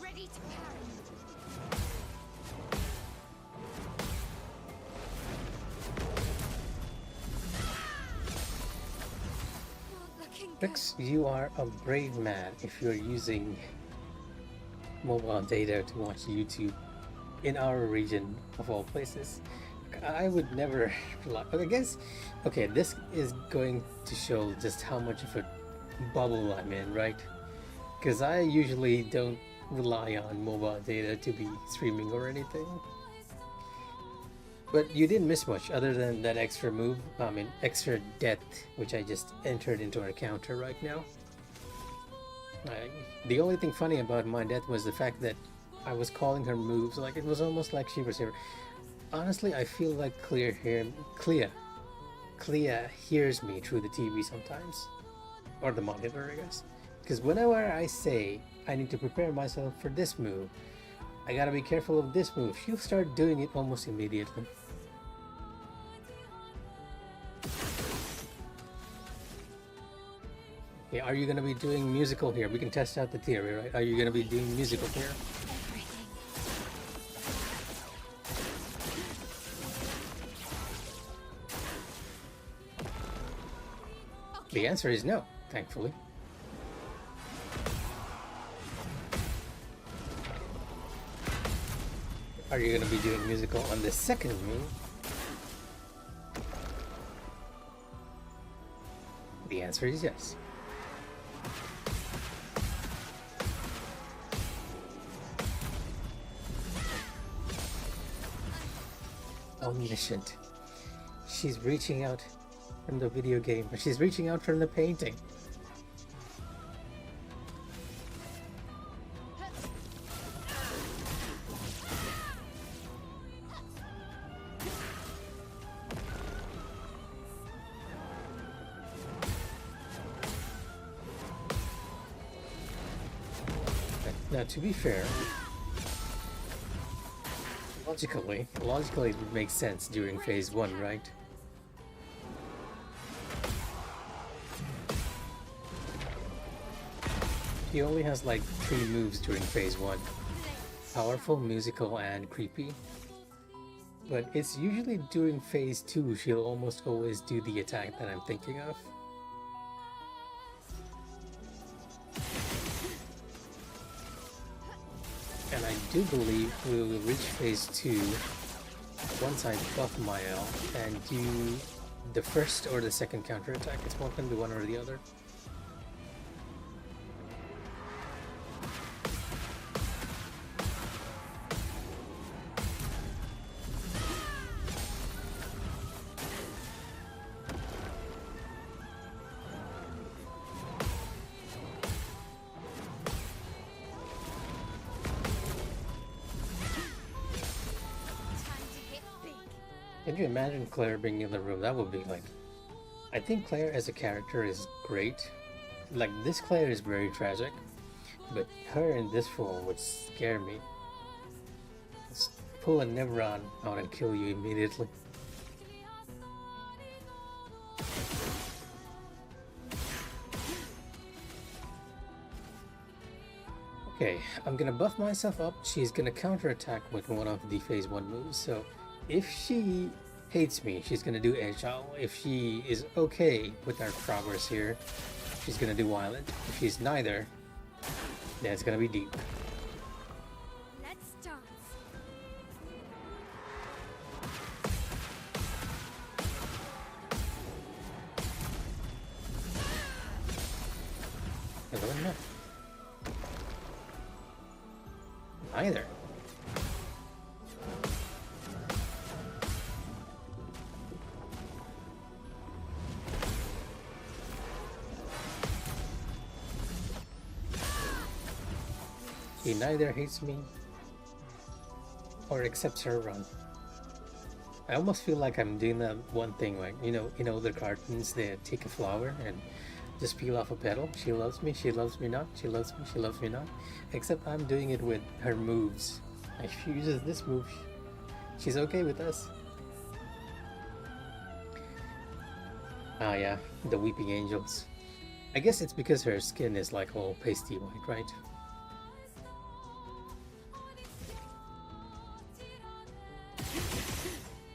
Ready to parry. Not looking good. Rex, you are a brave man if you're using mobile data to watch YouTube in our region of all places. I would never rely. I guess, okay, this is going to show just how much of a bubble I'm in, right? Because I usually don't rely on mobile data to be streaming or anything. But you didn't miss much other than that extra move, extra death, which I just entered into our counter right now. The only thing funny about my death was the fact that I was calling her moves, like it was almost like she was here. Honestly, I feel like Clea hears me through the TV sometimes, or the monitor, I guess. Because whenever I say I need to prepare myself for this move, I gotta be careful of this move, she'll start doing it almost immediately. Yeah, are you gonna be doing musical here? We can test out the theory, right? Are you gonna be doing musical here? Everything. The answer is no, thankfully. Are you gonna be doing musical on the second move? The answer is yes. Omniscient. She's reaching out from the video game, but she's reaching out from the painting. Now, to be fair, logically it would make sense during phase 1, right? He only has like 3 moves during phase 1. Powerful, musical, and creepy. But it's usually during phase 2 she'll almost always do the attack that I'm thinking of. And I do believe we will reach phase 2 once I buff Mael and do the first or the second counter attack. It's more going to be one or the other. Can you imagine Claire being in the room? That would be like... I think Claire as a character is great. Like, this Claire is very tragic. But her in this role would scare me. Just pull a Nevron out and kill you immediately. Okay, I'm gonna buff myself up. She's gonna counterattack with one of the phase 1 moves. So if she hates me, she's gonna do Agile. If she is okay with our progress here, she's gonna do Violent. If she's neither, then it's gonna be Deep. Let's dance. Hello, no. Neither. He neither hates me or accepts her run. I almost feel like I'm doing that one thing, like, you know, in other cartoons, they take a flower and just peel off a petal. She loves me not. She loves me, she loves me not. Except I'm doing it with her moves. If she uses this move, she's okay with us. Ah, yeah, the Weeping Angels. I guess it's because her skin is like all pasty white, right?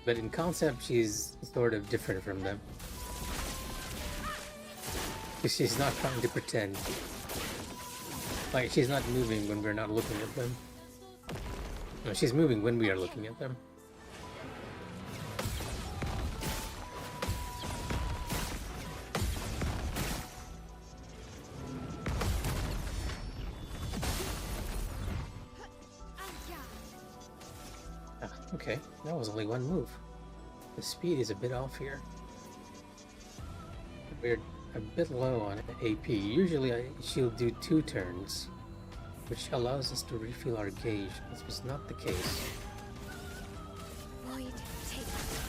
But in concept, she's sort of different from them. Because she's not trying to pretend. Like, she's not moving when we're not looking at them. No, she's moving when we are looking at them. Ah, okay, that was only one move. The speed is a bit off here. We're a bit low on AP. Usually she'll do 2 turns, which allows us to refill our gauge. This was not the case. Void takes everything.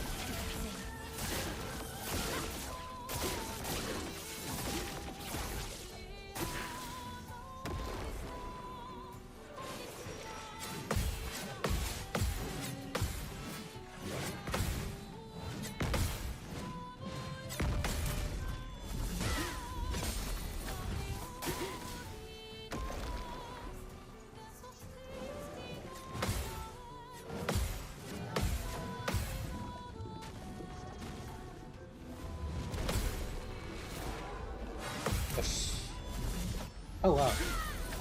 Oh wow,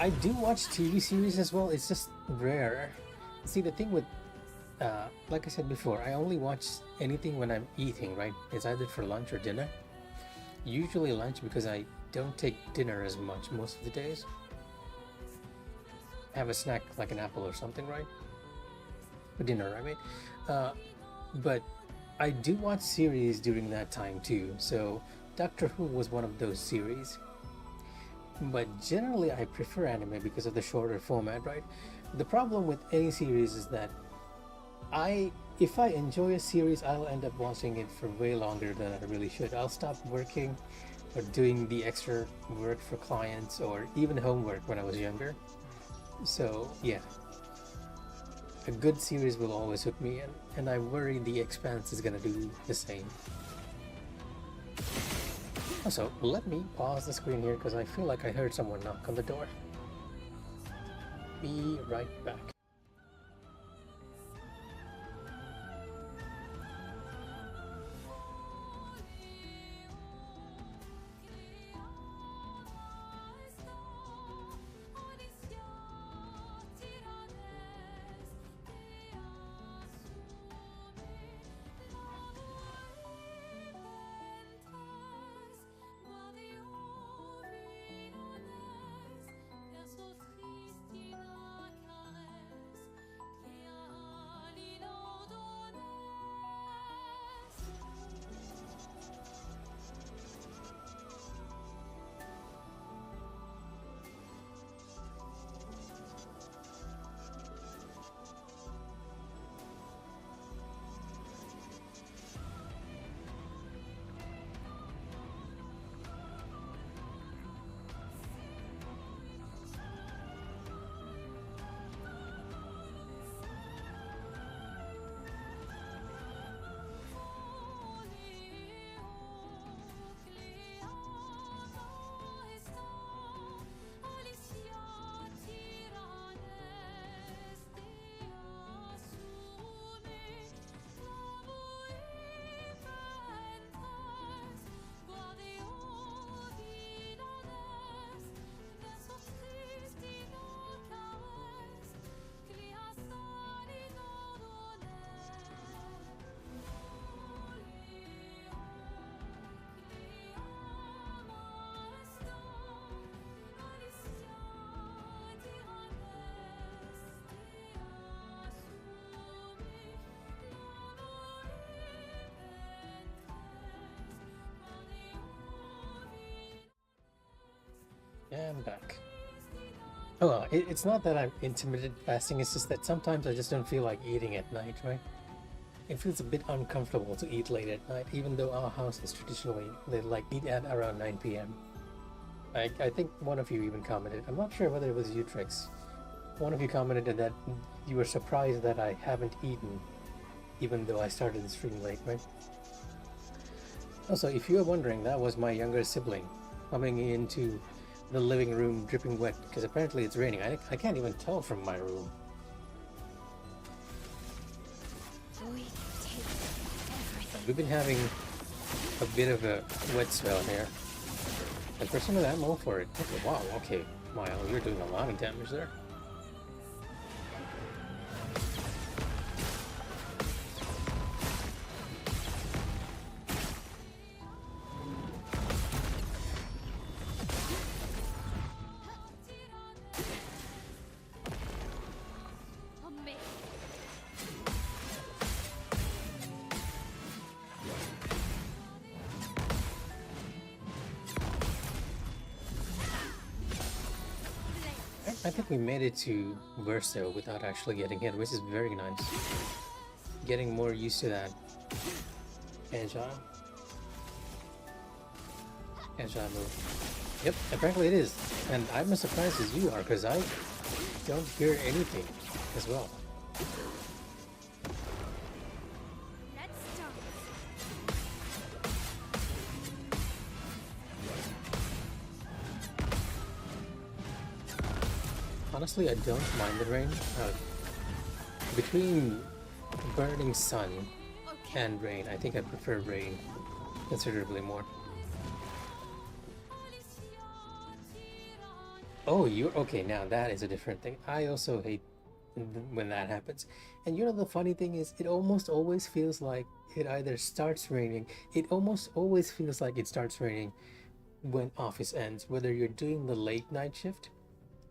I do watch TV series as well. It's just rare. See, the thing with, like I said before, I only watch anything when I'm eating, right? It's either for lunch or dinner. Usually lunch, because I don't take dinner as much most of the days. Have a snack like an apple or something, right? For dinner, I mean. But I do watch series during that time too. So Doctor Who was one of those series. But generally I prefer anime because of the shorter format, right? The problem with any series is that if I enjoy a series, I'll end up watching it for way longer than I really should. I'll stop working or doing the extra work for clients or even homework when I was younger. So yeah, a good series will always hook me in, and I worry The Expanse is gonna do the same. Also, let me pause the screen here because I feel like I heard someone knock on the door. Be right back. I'm back. Oh, well, it's not that I'm intermittent fasting, it's just that sometimes I just don't feel like eating at night, right? It feels a bit uncomfortable to eat late at night, even though our house is traditionally, they like eat at around 9 p.m. I think one of you even commented, I'm not sure whether it was you, Trix. One of you commented that you were surprised that I haven't eaten, even though I started the stream late, right? Also, if you were wondering, that was my younger sibling coming into the living room dripping wet, because apparently it's raining. I can't even tell from my room. We take everything. We've been having a bit of a wet spell here. And for some of that, I'm all for it. Okay, wow, okay. Mile, you're doing a lot of damage there. On me. I think we made it to Verso without actually getting hit, which is very nice. Getting more used to that agile move. Yep, apparently it is. And I'm as surprised as you are, because I don't hear anything as well. Let's start. Honestly, I don't mind the rain. Between burning sun Okay. and rain, I think I prefer rain considerably more. Oh, you're okay. Now that is a different thing. I also hate when that happens. And you know, the funny thing is, it almost always feels like it either starts raining. It almost always feels like it starts raining when office ends, whether you're doing the late night shift,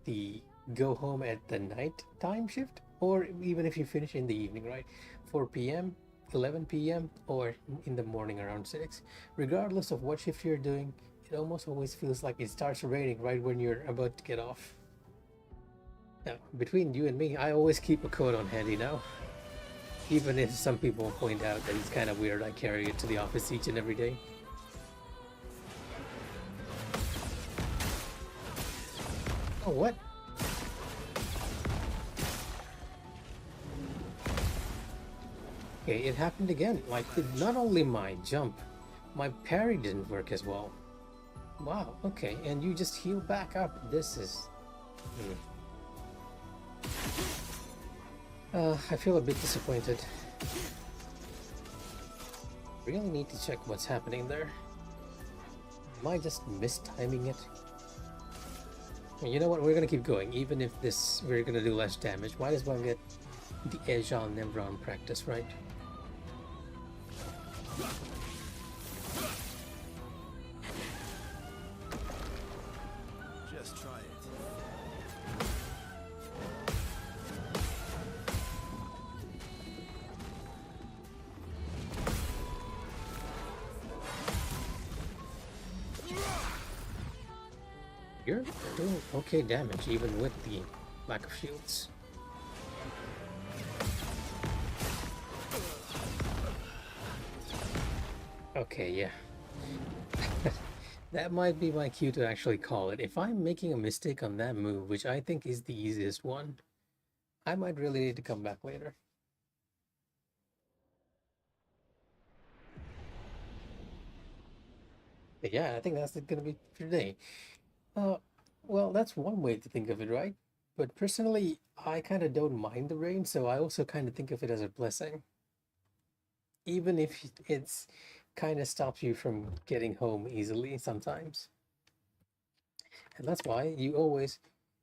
the go home at the night time shift, or even if you finish in the evening, right? 4 p.m., 11 p.m., or in the morning around 6. Regardless of what shift you're doing, it almost always feels like it starts raining right when you're about to get off. Now, between you and me, I always keep a coat on handy now. Even if some people point out that it's kind of weird I carry it to the office each and every day. Oh, what? Okay, it happened again. Like, not only my jump, my parry didn't work as well. Wow, okay, and you just heal back up. This is... I feel a bit disappointed. Really need to check what's happening there. Am I just mistiming it? You know what, we're gonna keep going. Even if we're gonna do less damage, might as well get the edge on Nevron practice, right? Just try it. You're doing okay damage, even with the lack of shields. Okay, yeah. That might be my cue to actually call it. If I'm making a mistake on that move, which I think is the easiest one, I might really need to come back later. But yeah, I think that's gonna be for today. Uh, well, that's one way to think of it, right? But personally, I kind of don't mind the rain, so I also kind of think of it as a blessing. Even if it's kind of stops you from getting home easily sometimes. And that's why you always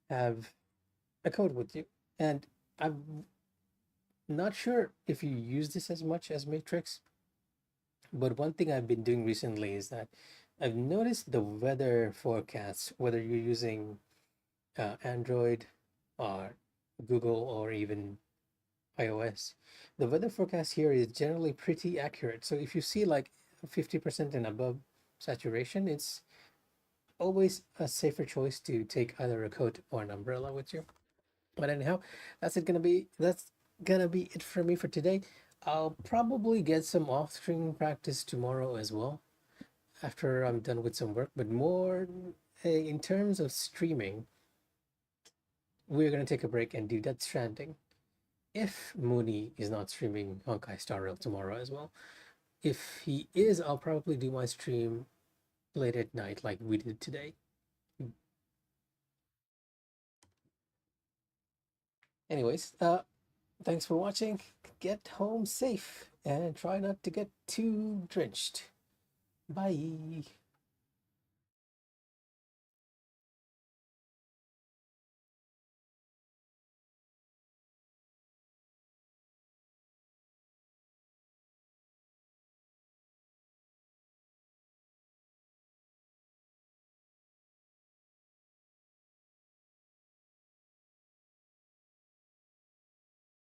have a code with you. And I'm not sure if you use this as much as Matrix, but one thing I've been doing recently is that I've noticed the weather forecasts, whether you're using Android or Google or even iOS, the weather forecast here is generally pretty accurate. So if you see like 50% and above saturation, it's always a safer choice to take either a coat or an umbrella with you. But anyhow, that's gonna be it for me for today. I'll probably get some off-screen practice tomorrow as well after I'm done with some work. But more in terms of streaming, we're gonna take a break and do Death Stranding. If Mooney is not streaming Honkai Star Rail tomorrow as well. If he is, I'll probably do my stream late at night like we did today. Anyways, thanks for watching. Get home safe and try not to get too drenched. Bye.